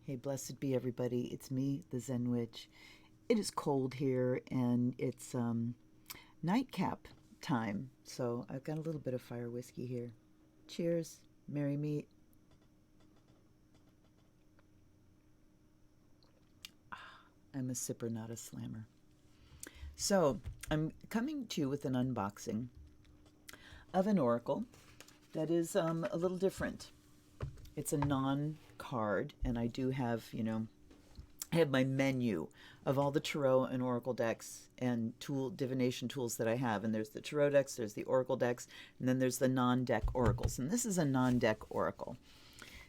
Hey, blessed be everybody. It's me, the Zen Witch. It is cold here and it's nightcap time. So I've got a little bit of fire whiskey here. Cheers. Merry meet. I'm a sipper, not a slammer. So I'm coming to you with an unboxing of an oracle that is a little different. It's a non-card, and I do have, I have my menu of all the tarot and oracle decks and divination tools that I have. And there's the tarot decks, there's the oracle decks, and then there's the non-deck oracles. And this is a non-deck oracle.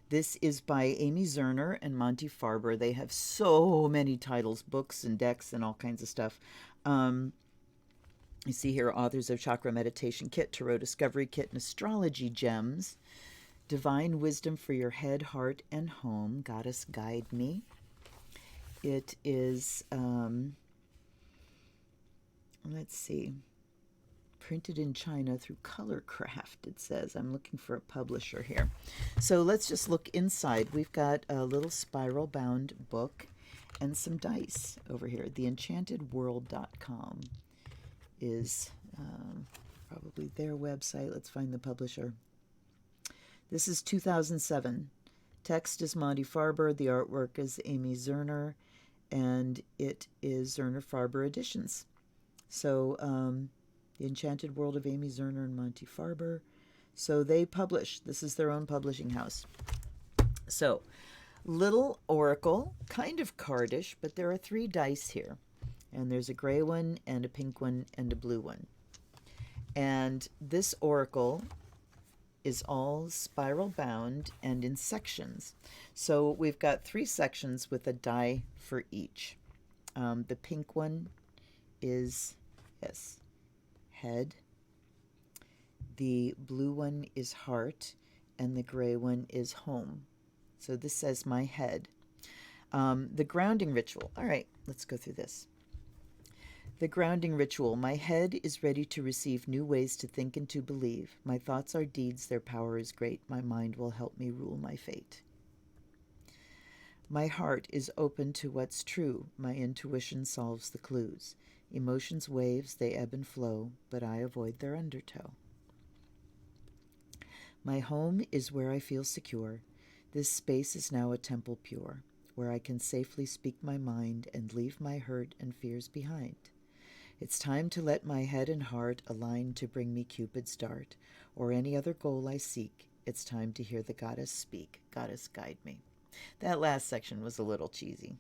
This is by Amy Zerner and Monty Farber. They have so many titles, books and decks and all kinds of stuff. You see here, authors of Chakra Meditation Kit, Tarot Discovery Kit, and Astrology Gems. Divine Wisdom for Your Head, Heart, and Home. Goddess Guide Me. It is, let's see, printed in China through Colorcraft, it says. I'm looking for a publisher here. So let's just look inside. We've got a little spiral-bound book and some dice over here. TheEnchantedWorld.com is probably their website. Let's find the publisher. This is 2007. Text is Monty Farber. The artwork is Amy Zerner. And it is Zerner Farber Editions. So, The Enchanted World of Amy Zerner and Monty Farber. So they publish. This is their own publishing house. So, little oracle, kind of cardish, but there are 3 dice here. And there's a gray one, and a pink one, and a blue one. And this oracle is all spiral bound and in sections. So we've got 3 sections with a die for each. The pink one is, yes, head. The blue one is heart, and the gray one is home. So this says my head. The grounding ritual. All right, let's go through this. The grounding ritual. My head is ready to receive new ways to think and to believe. My thoughts are deeds, their power is great. My mind will help me rule my fate. My heart is open to what's true. My intuition solves the clues. Emotions waves, they ebb and flow, but I avoid their undertow. My home is where I feel secure. This space is now a temple pure, where I can safely speak my mind and leave my hurt and fears behind. It's time to let my head and heart align to bring me Cupid's dart, or any other goal I seek. It's time to hear the goddess speak. Goddess guide me. That last section was a little cheesy,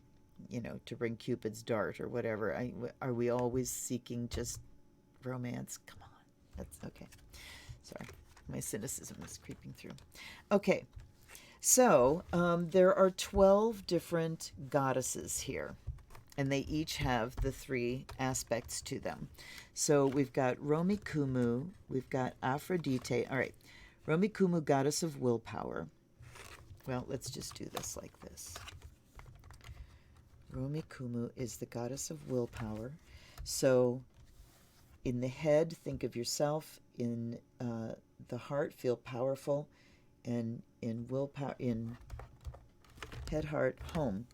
to bring Cupid's dart or whatever. Are we always seeking just romance? Come on. That's okay. Sorry, my cynicism is creeping through. Okay, so there are 12 different goddesses here. And they each have the 3 aspects to them. So we've got Romi Kumu, we've got Aphrodite. All right, Romi Kumu, goddess of willpower. Well, let's just do this like this. Romi Kumu is the goddess of willpower. So in the head, think of yourself. In the heart, feel powerful. And in willpower, in head, heart, home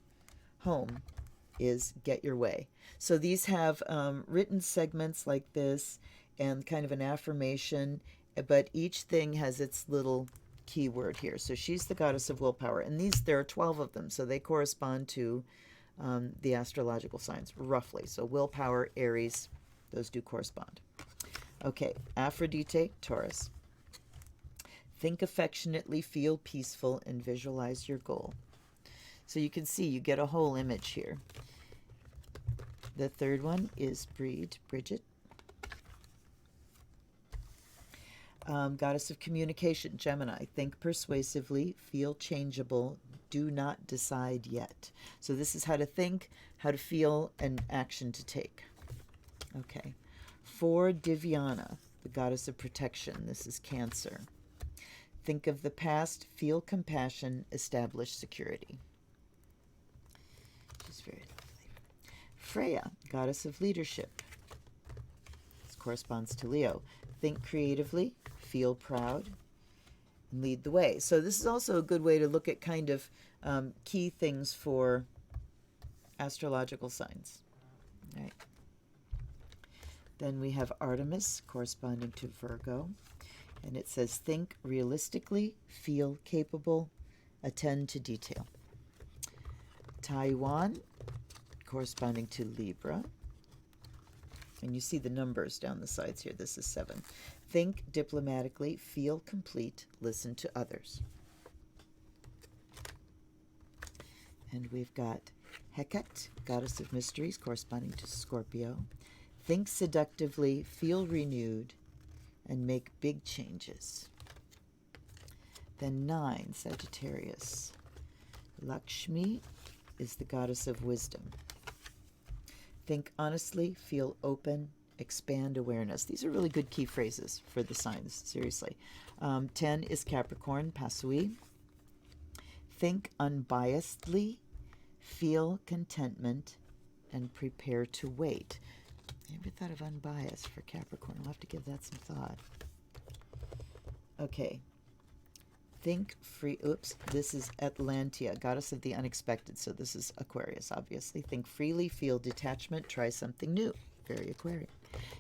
is get your way. So these have written segments like this and kind of an affirmation, but each thing has its little keyword here. So she's the goddess of willpower, and there are 12 of them, so they correspond to the astrological signs roughly. So willpower, Aries, those do correspond. Okay, Aphrodite, Taurus. Think affectionately, feel peaceful, and visualize your goal. So you can see you get a whole image here. The third one is Bridget. Goddess of communication, Gemini. Think persuasively, feel changeable, do not decide yet. So this is how to think, how to feel, and action to take. Okay. 4, Divyana, the goddess of protection. This is Cancer. Think of the past, feel compassion, establish security. She's very lovely. Freya, goddess of leadership. This corresponds to Leo. Think creatively, feel proud. lead the way. So this is also a good way to look at kind of key things for astrological signs. Right. Then we have Artemis corresponding to Virgo. And it says, think realistically, feel capable, attend to detail. Taiwan corresponding to Libra. And you see the numbers down the sides here. This is 7. Think diplomatically, feel complete, listen to others. And we've got Hecate, goddess of mysteries, corresponding to Scorpio. Think seductively, feel renewed, and make big changes. Then 9, Sagittarius. Lakshmi is the goddess of wisdom. Think honestly, feel open, expand awareness. These are really good key phrases for the signs, seriously. 10 is Capricorn, Pasui. Think unbiasedly, feel contentment, and prepare to wait. I never thought of unbiased for Capricorn. I'll have to give that some thought. Okay. Think free. Oops. This is Atlantia, goddess of the unexpected. So this is Aquarius, obviously. Think freely, feel detachment, try something new. Very Aquarian.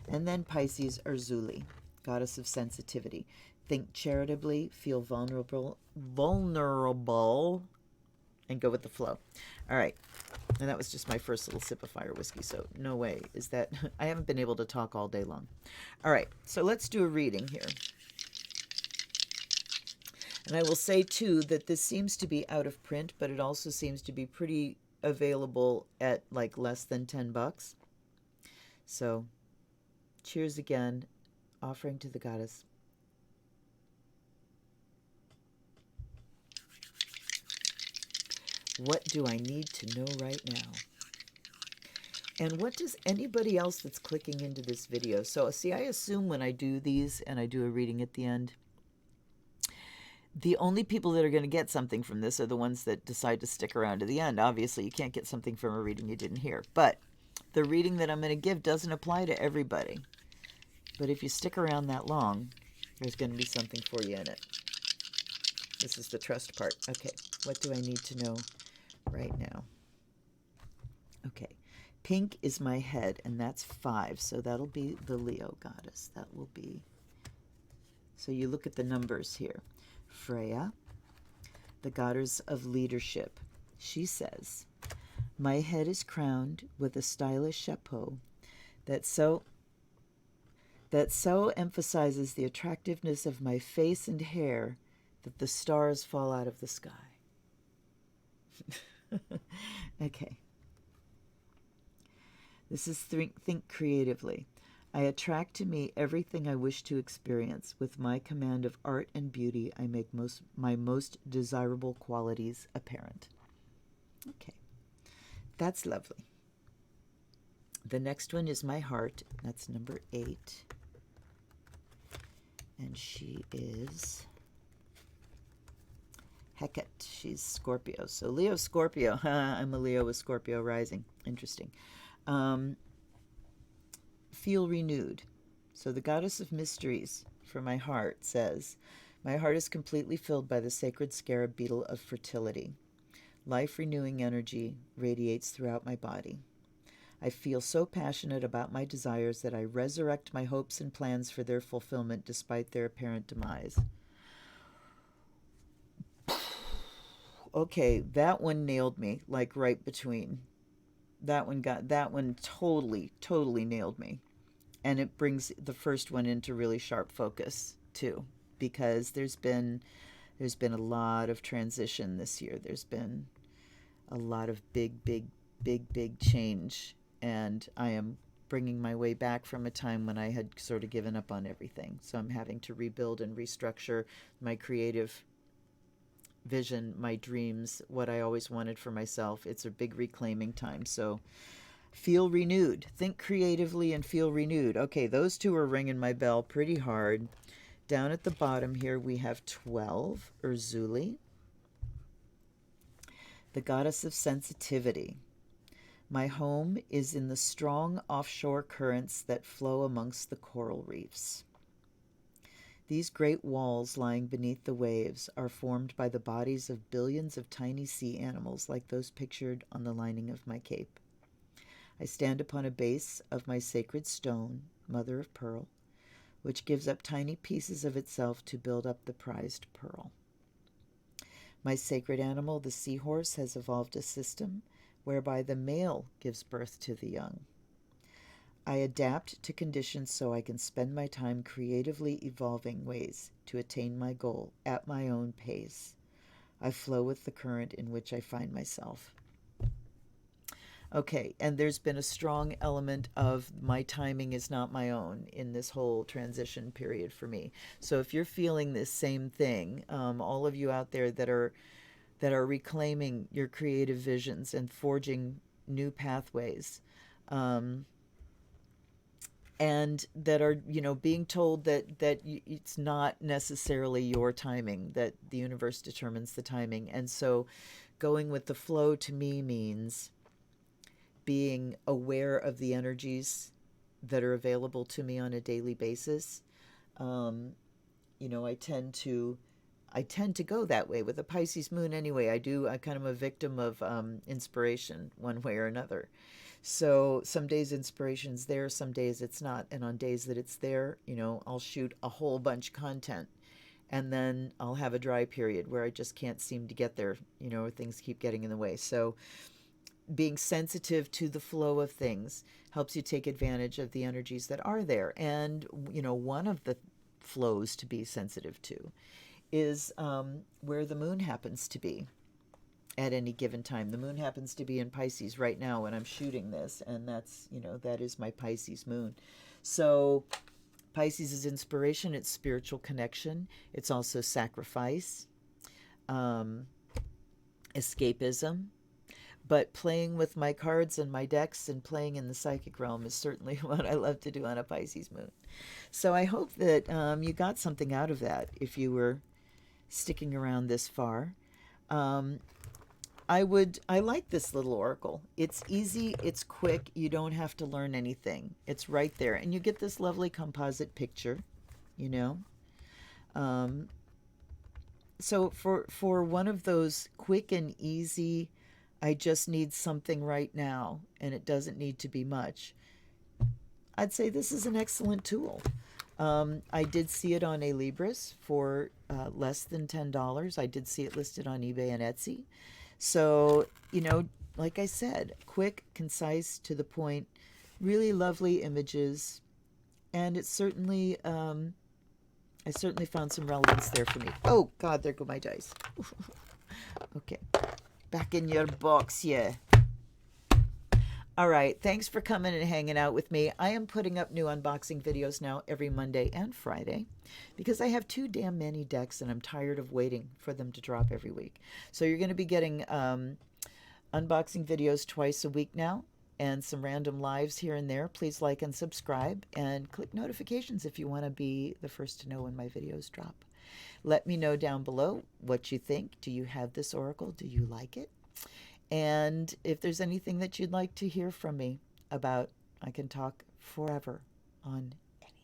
And then Pisces, Urzuli, goddess of sensitivity. Think charitably, feel vulnerable, and go with the flow. All right. And that was just my first little sip of fire whiskey, so no way is that... I haven't been able to talk all day long. All right, so let's do a reading here. And I will say, too, that this seems to be out of print, but it also seems to be pretty available at, like, less than $10. So, cheers again. Offering to the goddess. What do I need to know right now? And what does anybody else that's clicking into this video? So, see, I assume when I do these and I do a reading at the end, the only people that are going to get something from this are the ones that decide to stick around to the end. Obviously, you can't get something from a reading you didn't hear. But the reading that I'm going to give doesn't apply to everybody. But if you stick around that long, there's going to be something for you in it. This is the trust part. Okay, what do I need to know right now? Okay, pink is my head, and that's 5, so that'll be the Leo goddess. That will be... So you look at the numbers here. Freya, the goddess of leadership. She says, my head is crowned with a stylish chapeau that so emphasizes the attractiveness of my face and hair that the stars fall out of the sky. Okay. This is think creatively. I attract to me everything I wish to experience. With my command of art and beauty, I make my most desirable qualities apparent. Okay. That's lovely. The next one is my heart. That's number 8. And she is Hecate. She's Scorpio. So Leo, Scorpio. I'm a Leo with Scorpio rising. Interesting. Feel renewed. So the goddess of mysteries for my heart says, my heart is completely filled by the sacred scarab beetle of fertility. Life-renewing energy radiates throughout my body. I feel so passionate about my desires that I resurrect my hopes and plans for their fulfillment despite their apparent demise. Okay, that one nailed me, like right between. That one totally nailed me. And it brings the first one into really sharp focus too, because there's been a lot of transition this year. There's been a lot of big change, and I am bringing my way back from a time when I had sort of given up on everything. So I'm having to rebuild and restructure my creative vision, my dreams, what I always wanted for myself. It's a big reclaiming time. So feel renewed. Think creatively and feel renewed. Okay, those two are ringing my bell pretty hard. Down at the bottom here we have 12, Urzuli, the goddess of sensitivity. My home is in the strong offshore currents that flow amongst the coral reefs. These great walls lying beneath the waves are formed by the bodies of billions of tiny sea animals like those pictured on the lining of my cape. I stand upon a base of my sacred stone, mother of pearl, which gives up tiny pieces of itself to build up the prized pearl. My sacred animal, the seahorse, has evolved a system whereby the male gives birth to the young. I adapt to conditions so I can spend my time creatively evolving ways to attain my goal at my own pace. I flow with the current in which I find myself. Okay, and there's been a strong element of my timing is not my own in this whole transition period for me. So if you're feeling this same thing, all of you out there that are reclaiming your creative visions and forging new pathways, and that are, being told that it's not necessarily your timing, that the universe determines the timing, and so going with the flow to me means being aware of the energies that are available to me on a daily basis. I tend to go that way with a Pisces moon anyway. I kind of am a victim of inspiration one way or another. So some days inspiration's there, some days it's not. And on days that it's there, I'll shoot a whole bunch of content. And then I'll have a dry period where I just can't seem to get there, or things keep getting in the way. So being sensitive to the flow of things helps you take advantage of the energies that are there. And, one of the flows to be sensitive to is where the moon happens to be at any given time. The moon happens to be in Pisces right now when I'm shooting this, and that's, that is my Pisces moon. So Pisces is inspiration, it's spiritual connection, it's also sacrifice, escapism. But playing with my cards and my decks and playing in the psychic realm is certainly what I love to do on a Pisces moon. So I hope that you got something out of that if you were sticking around this far. I like this little oracle. It's easy, it's quick, you don't have to learn anything. It's right there. And you get this lovely composite picture, So for one of those quick and easy, I just need something right now, and it doesn't need to be much, I'd say this is an excellent tool. I did see it on a Libris for less than $10. I did see it listed on eBay and Etsy. So, like I said, quick, concise, to the point, really lovely images, and it certainly, I certainly found some relevance there for me. Oh, God, there go my dice. Okay. Back in your box, yeah. All right, thanks for coming and hanging out with me. I am putting up new unboxing videos now every Monday and Friday because I have too damn many decks and I'm tired of waiting for them to drop every week. So you're going to be getting unboxing videos twice a week now and some random lives here and there. Please like and subscribe and click notifications if you want to be the first to know when my videos drop. Let me know down below what you think. Do you have this oracle? Do you like it? And if there's anything that you'd like to hear from me about, I can talk forever on anything.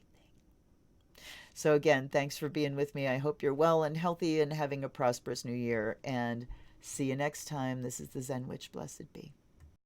So again, thanks for being with me. I hope you're well and healthy and having a prosperous new year. And see you next time. This is the Zen Witch. Blessed be.